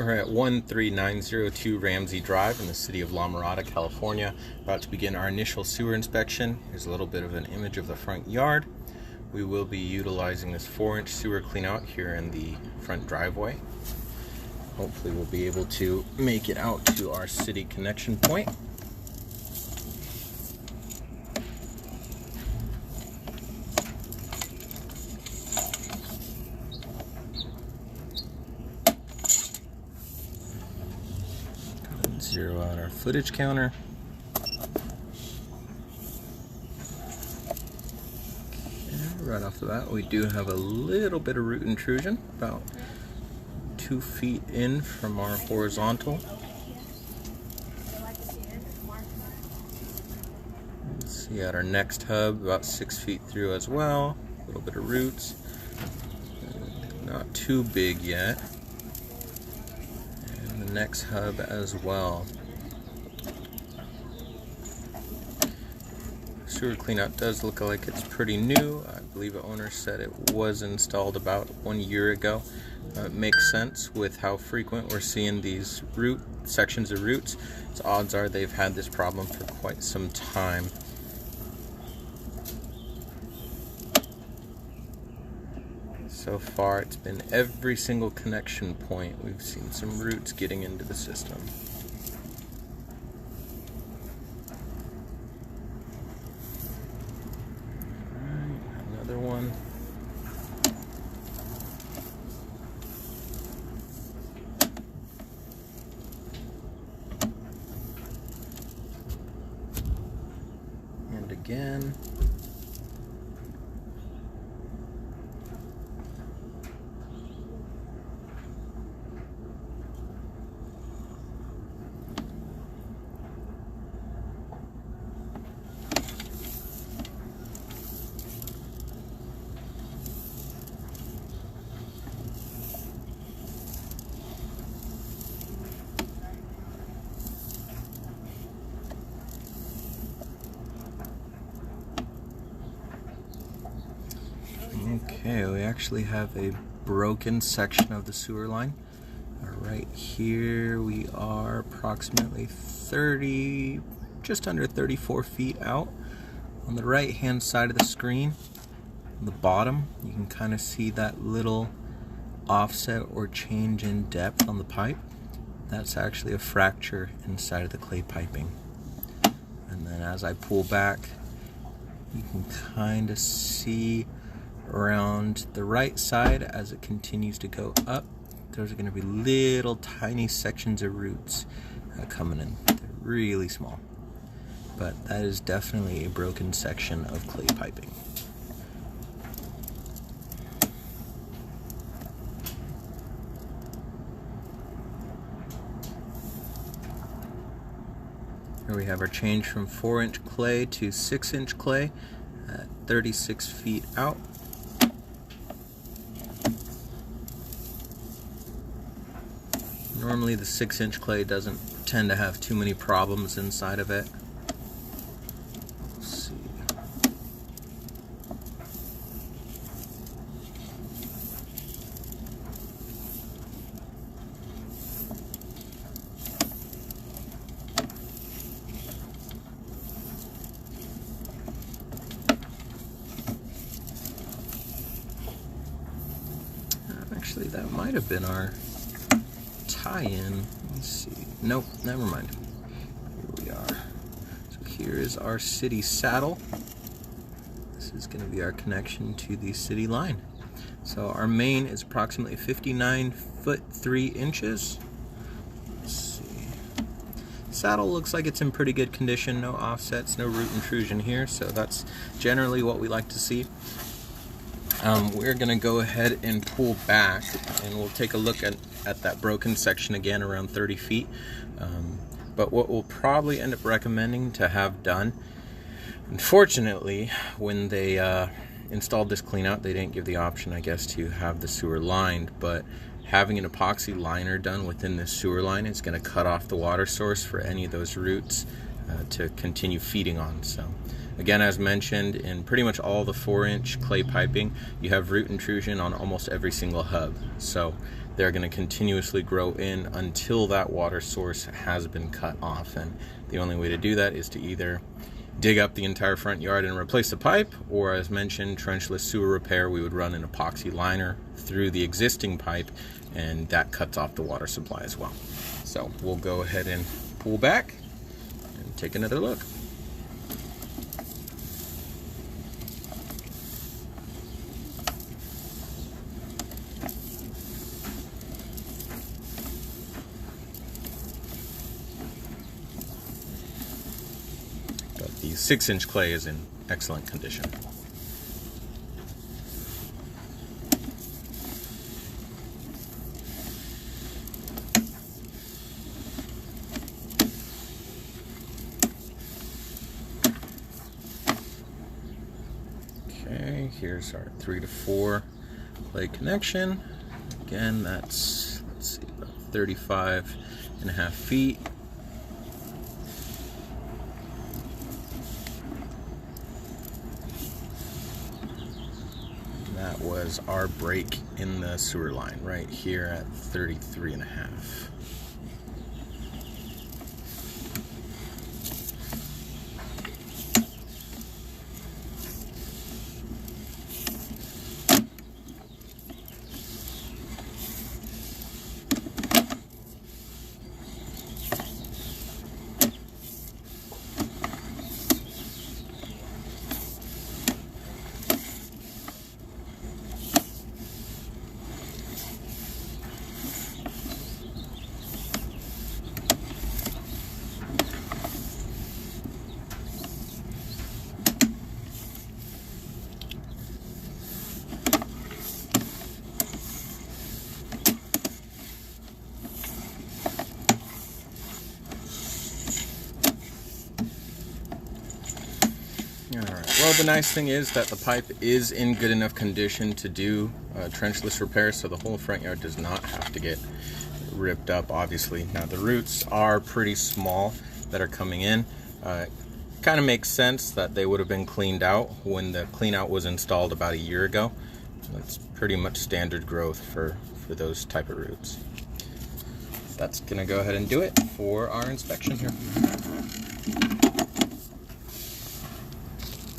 We're at 13902 Ramsey Drive in the city of La Mirada, California. About to begin our initial sewer inspection. Here's a little bit of an image of the front yard. We will be utilizing this 4-inch sewer cleanout here in the front driveway. Hopefully we'll be able to make it out to our city connection point. Zero out our footage counter. Right off the bat, we do have a little bit of root intrusion, about 2 feet in from our horizontal. Let's see, at our next hub, about 6 feet through as well. A little bit of roots. Not too big yet. And the next hub as well. Sewer cleanout does look like it's pretty new. I believe the owner said it was installed about 1 year ago. It makes sense with how frequent we're seeing these sections of roots. So odds are they've had this problem for quite some time. So far it's been every single connection point. We've seen some roots getting into the system. One. And again. Okay, we actually have a broken section of the sewer line. Right here we are approximately just under 34 feet out. On the right hand side of the screen, on the bottom, you can kind of see that little offset or change in depth on the pipe. That's actually a fracture inside of the clay piping. And then as I pull back, you can kind of see around the right side as it continues to go up, there's going to be little tiny sections of roots coming in. They're really small, but that is definitely a broken section of clay piping. Here we have our change from 4-inch clay to 6-inch clay at 36 feet out. Normally the 6-inch clay doesn't tend to have too many problems inside of it. Let's see. Actually, that might have been our tie-in. Let's see. Nope, never mind. Here we are. So here is our city saddle. This is going to be our connection to the city line. So our main is approximately 59 foot 3 inches. Let's see. Saddle looks like it's in pretty good condition. No offsets, no root intrusion here. So that's generally what we like to see. We're going to go ahead and pull back, and we'll take a look at that broken section again around 30 feet. But what we'll probably end up recommending to have done, unfortunately, when they installed this cleanout, they didn't give the option, I guess, to have the sewer lined, but having an epoxy liner done within this sewer line is going to cut off the water source for any of those roots to continue feeding on. So again, as mentioned, in pretty much all the 4-inch clay piping, you have root intrusion on almost every single hub. So they're going to continuously grow in until that water source has been cut off. And the only way to do that is to either dig up the entire front yard and replace the pipe, or as mentioned, trenchless sewer repair. We would run an epoxy liner through the existing pipe, and that cuts off the water supply as well. So we'll go ahead and pull back and take another look. But the 6-inch clay is in excellent condition. Okay, here's our 3 to 4 clay connection. Again, that's, let's see, about 35.5 feet. That was our break in the sewer line right here at 33.5. Well, the nice thing is that the pipe is in good enough condition to do trenchless repair, so the whole front yard does not have to get ripped up, obviously. Now, the roots are pretty small that are coming in. Kind of makes sense that they would have been cleaned out when the clean out was installed about a year ago. That's pretty much standard growth for those type of roots. That's going to go ahead and do it for our inspection here.